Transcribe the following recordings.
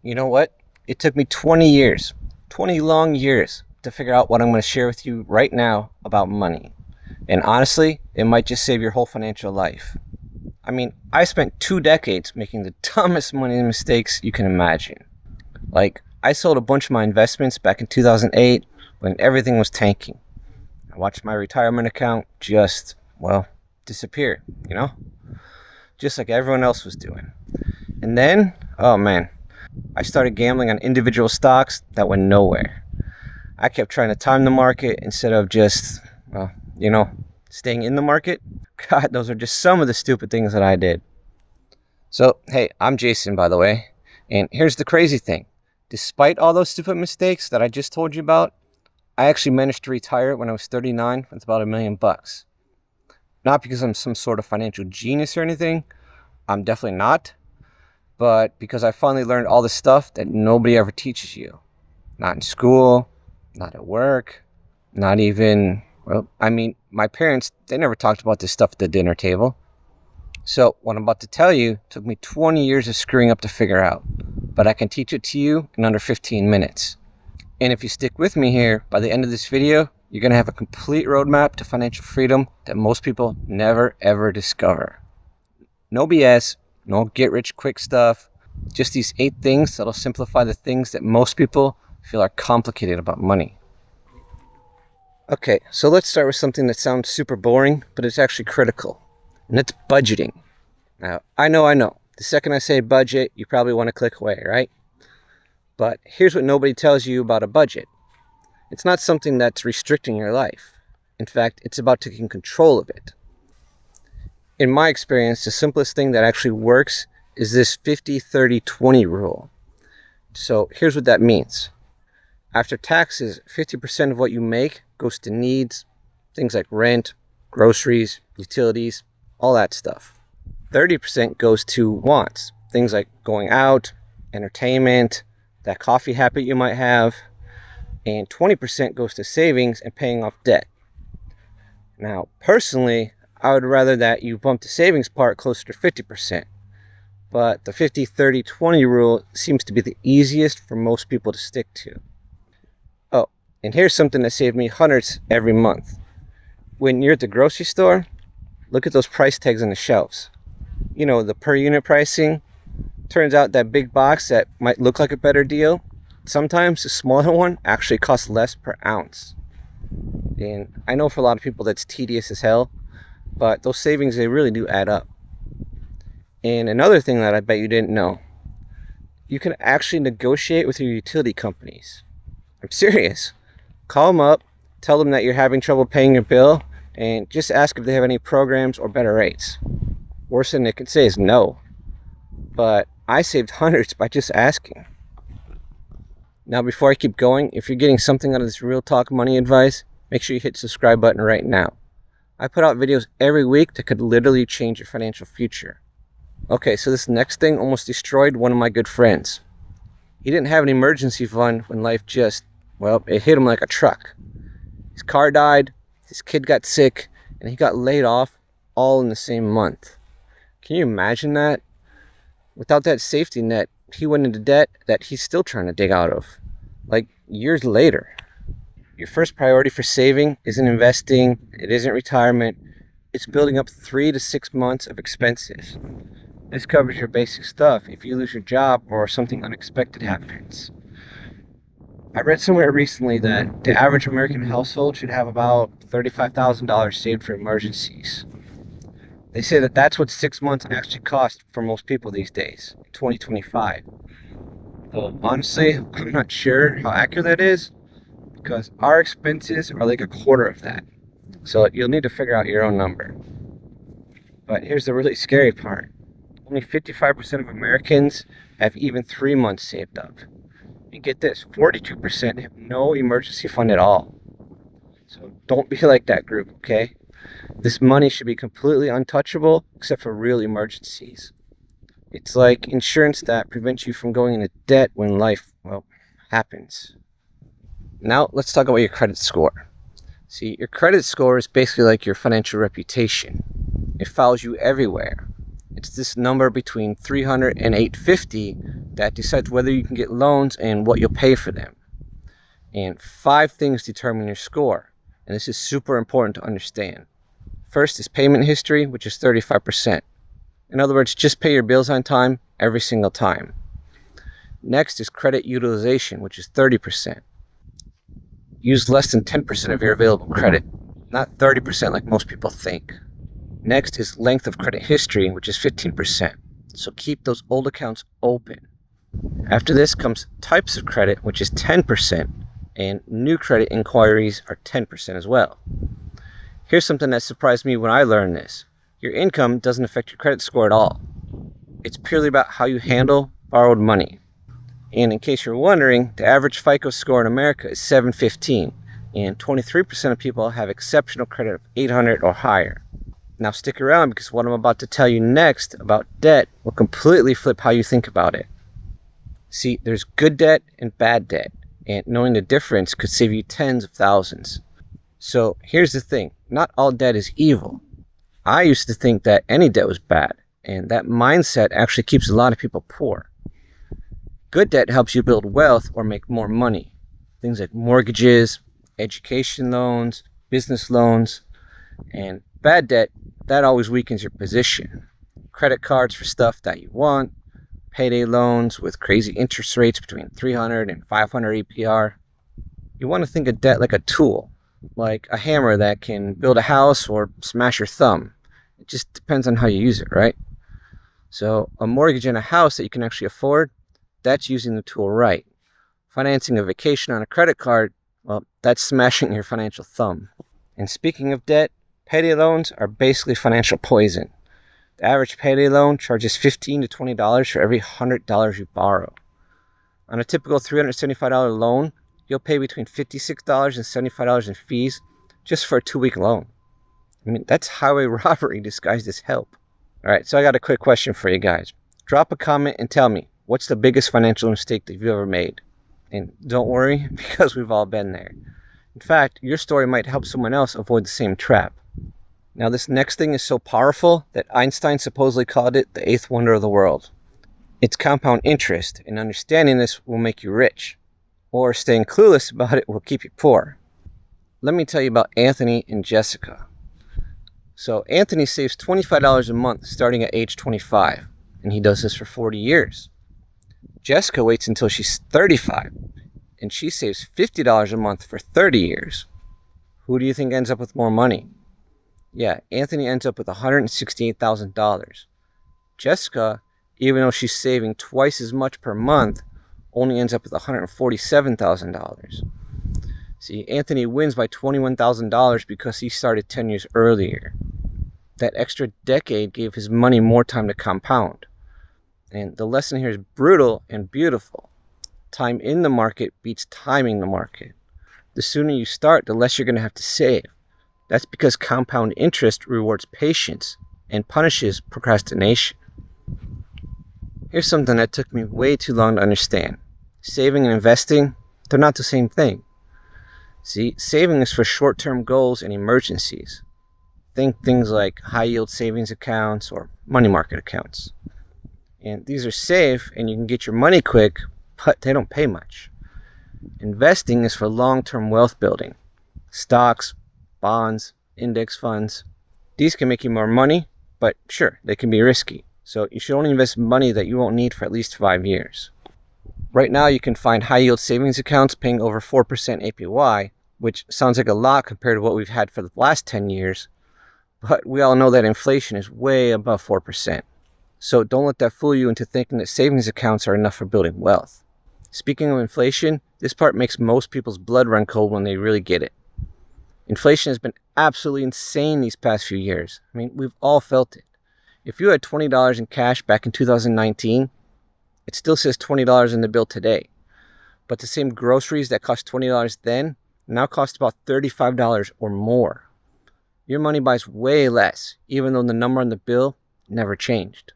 You know what? It took me 20 years, 20 long years to figure out what I'm going to share with you right now about money. And honestly, it might just save your whole financial life. I mean, I spent 2 decades making the dumbest money mistakes you can imagine. Like, I sold a bunch of my investments back in 2008 when everything was tanking. I watched my retirement account just, well, disappear, you know? Just like everyone else was doing. And then, oh man, I started gambling on individual stocks that went nowhere. I kept trying to time the market instead of just, well, staying in the market. God, those are just some of the stupid things that I did. So, hey, I'm Jason, by the way. And here's the crazy thing. Despite all those stupid mistakes that I just told you about, I actually managed to retire when I was 39 with about $1 million. Not because I'm some sort of financial genius or anything. I'm definitely not. But because I finally learned all the stuff that nobody ever teaches you. Not in school, not at work, not even, my parents, they never talked about this stuff at the dinner table. So what I'm about to tell you took me 20 years of screwing up to figure out. But I can teach it to you in under 15 minutes. And if you stick with me here, by the end of this video, you're going to have a complete roadmap to financial freedom that most people never ever discover. No BS, no get-rich-quick stuff, just these 8 things that'll simplify the things that most people feel are complicated about money. Okay, so let's start with something that sounds super boring, but it's actually critical, and it's budgeting. Now, I know. The second I say budget, you probably want to click away, right? But here's what nobody tells you about a budget. It's not something that's restricting your life. In fact, it's about taking control of it. In my experience, the simplest thing that actually works is this 50-30-20 rule. So here's what that means. After taxes, 50% of what you make goes to needs, things like rent, groceries, utilities, all that stuff. 30% goes to wants, things like going out, entertainment, that coffee habit you might have, and 20% goes to savings and paying off debt. Now, personally, I would rather that you bump the savings part closer to 50%, but the 50-30-20 rule seems to be the easiest for most people to stick to. Oh, and here's something that saved me hundreds every month. When you're at the grocery store, look at those price tags on the shelves. You know, the per unit pricing. Turns out that big box that might look like a better deal, sometimes the smaller one actually costs less per ounce. And I know for a lot of people that's tedious as hell, but those savings, they really do add up. And another thing that I bet you didn't know, you can actually negotiate with your utility companies. I'm serious. Call them up, tell them that you're having trouble paying your bill, and just ask if they have any programs or better rates. Worst thing they can say is no. But I saved hundreds by just asking. Now, before I keep going, if you're getting something out of this real talk money advice, make sure you hit the subscribe button right now. I put out videos every week that could literally change your financial future. Okay, so this next thing almost destroyed one of my good friends. He didn't have an emergency fund when life just, it hit him like a truck. His car died, his kid got sick, and he got laid off all in the same month. Can you imagine that? Without that safety net, he went into debt that he's still trying to dig out of, like years later. Your first priority for saving isn't investing, it isn't retirement, it's building up 3 to 6 months of expenses. This covers your basic stuff if you lose your job or something unexpected happens. I read somewhere recently that the average American household should have about $35,000 saved for emergencies. They say that that's what 6 months actually cost for most people these days, 2025. Well, honestly, I'm not sure how accurate that is, because our expenses are like a quarter of that. So you'll need to figure out your own number. But here's the really scary part. Only 55% of Americans have even 3 months saved up. And get this, 42% have no emergency fund at all. So don't be like that group, okay? This money should be completely untouchable except for real emergencies. It's like insurance that prevents you from going into debt when life, happens. Now let's talk about your credit score. See, your credit score is basically like your financial reputation. It follows you everywhere. It's this number between 300 and 850 that decides whether you can get loans and what you'll pay for them. And 5 things determine your score, and this is super important to understand. First is payment history, which is 35%. In other words, just pay your bills on time every single time. Next is credit utilization, which is 30%. Use less than 10% of your available credit, not 30% like most people think. Next is length of credit history, which is 15%. So keep those old accounts open. After this comes types of credit, which is 10%, and new credit inquiries are 10% as well. Here's something that surprised me when I learned this. Your income doesn't affect your credit score at all. It's purely about how you handle borrowed money. And in case you're wondering, the average FICO score in America is 715, and 23% of people have exceptional credit of 800 or higher. Now stick around, because what I'm about to tell you next about debt will completely flip how you think about it. See, there's good debt and bad debt, and knowing the difference could save you tens of thousands. So here's the thing, not all debt is evil. I used to think that any debt was bad, and that mindset actually keeps a lot of people poor. Good debt helps you build wealth or make more money. Things like mortgages, education loans, business loans, and bad debt, that always weakens your position. Credit cards for stuff that you want, payday loans with crazy interest rates between 300 and 500 APR. You want to think of debt like a tool, like a hammer that can build a house or smash your thumb. It just depends on how you use it, right? So a mortgage in a house that you can actually afford, that's using the tool right. Financing a vacation on a credit card, well, that's smashing your financial thumb. And speaking of debt, payday loans are basically financial poison. The average payday loan charges $15 to $20 for every $100 you borrow. On a typical $375 loan, you'll pay between $56 and $75 in fees just for a 2-week loan. I mean, that's highway robbery disguised as help. All right, so I got a quick question for you guys. Drop a comment and tell me, what's the biggest financial mistake that you've ever made? And don't worry, because we've all been there. In fact, your story might help someone else avoid the same trap. Now, this next thing is so powerful that Einstein supposedly called it the eighth wonder of the world. It's compound interest, and understanding this will make you rich. Or staying clueless about it will keep you poor. Let me tell you about Anthony and Jessica. So Anthony saves $25 a month starting at age 25, and he does this for 40 years. Jessica waits until she's 35, and she saves $50 a month for 30 years. Who do you think ends up with more money? Yeah, Anthony ends up with $168,000. Jessica, even though she's saving twice as much per month, only ends up with $147,000. See, Anthony wins by $21,000 because he started 10 years earlier. That extra decade gave his money more time to compound. And the lesson here is brutal and beautiful. Time in the market beats timing the market. The sooner you start, the less you're going to have to save. That's because compound interest rewards patience and punishes procrastination. Here's something that took me way too long to understand. Saving and investing, they're not the same thing. See, saving is for short-term goals and emergencies. Think things like high-yield savings accounts or money market accounts. And these are safe and you can get your money quick, but they don't pay much. Investing is for long-term wealth building. Stocks, bonds, index funds. These can make you more money, but sure, they can be risky. So you should only invest money that you won't need for at least 5 years. Right now you can find high-yield savings accounts paying over 4% APY, which sounds like a lot compared to what we've had for the last 10 years, but we all know that inflation is way above 4%. So don't let that fool you into thinking that savings accounts are enough for building wealth. Speaking of inflation, this part makes most people's blood run cold when they really get it. Inflation has been absolutely insane these past few years. I mean, we've all felt it. If you had $20 in cash back in 2019, it still says $20 in the bill today. But the same groceries that cost $20 then now cost about $35 or more. Your money buys way less, even though the number on the bill never changed.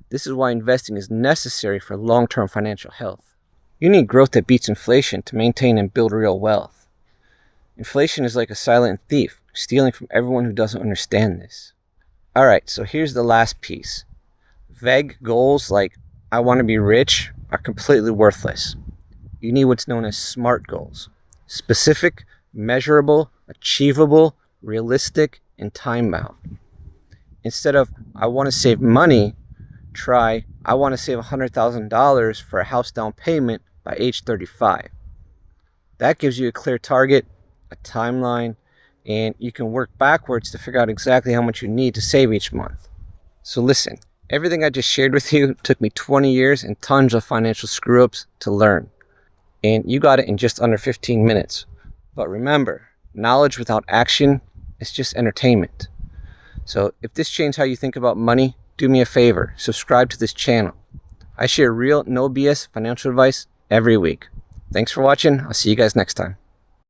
This is why investing is necessary for long-term financial health. You need growth that beats inflation to maintain and build real wealth. Inflation is like a silent thief, stealing from everyone who doesn't understand this. Alright, so here's the last piece. Vague goals like I want to be rich are completely worthless. You need what's known as SMART goals: specific, measurable, achievable, realistic, and time-bound. Instead of I want to save money, try I want to save $100,000 for a house down payment by age 35. That gives you a clear target, a timeline, and you can work backwards to figure out exactly how much you need to save each month. So listen, everything I just shared with you took me 20 years and tons of financial screw-ups to learn. And you got it in just under 15 minutes. But remember, knowledge without action is just entertainment. So if this changed how you think about money, do me a favor, subscribe to this channel. I share real, no BS financial advice every week. Thanks for watching. I'll see you guys next time.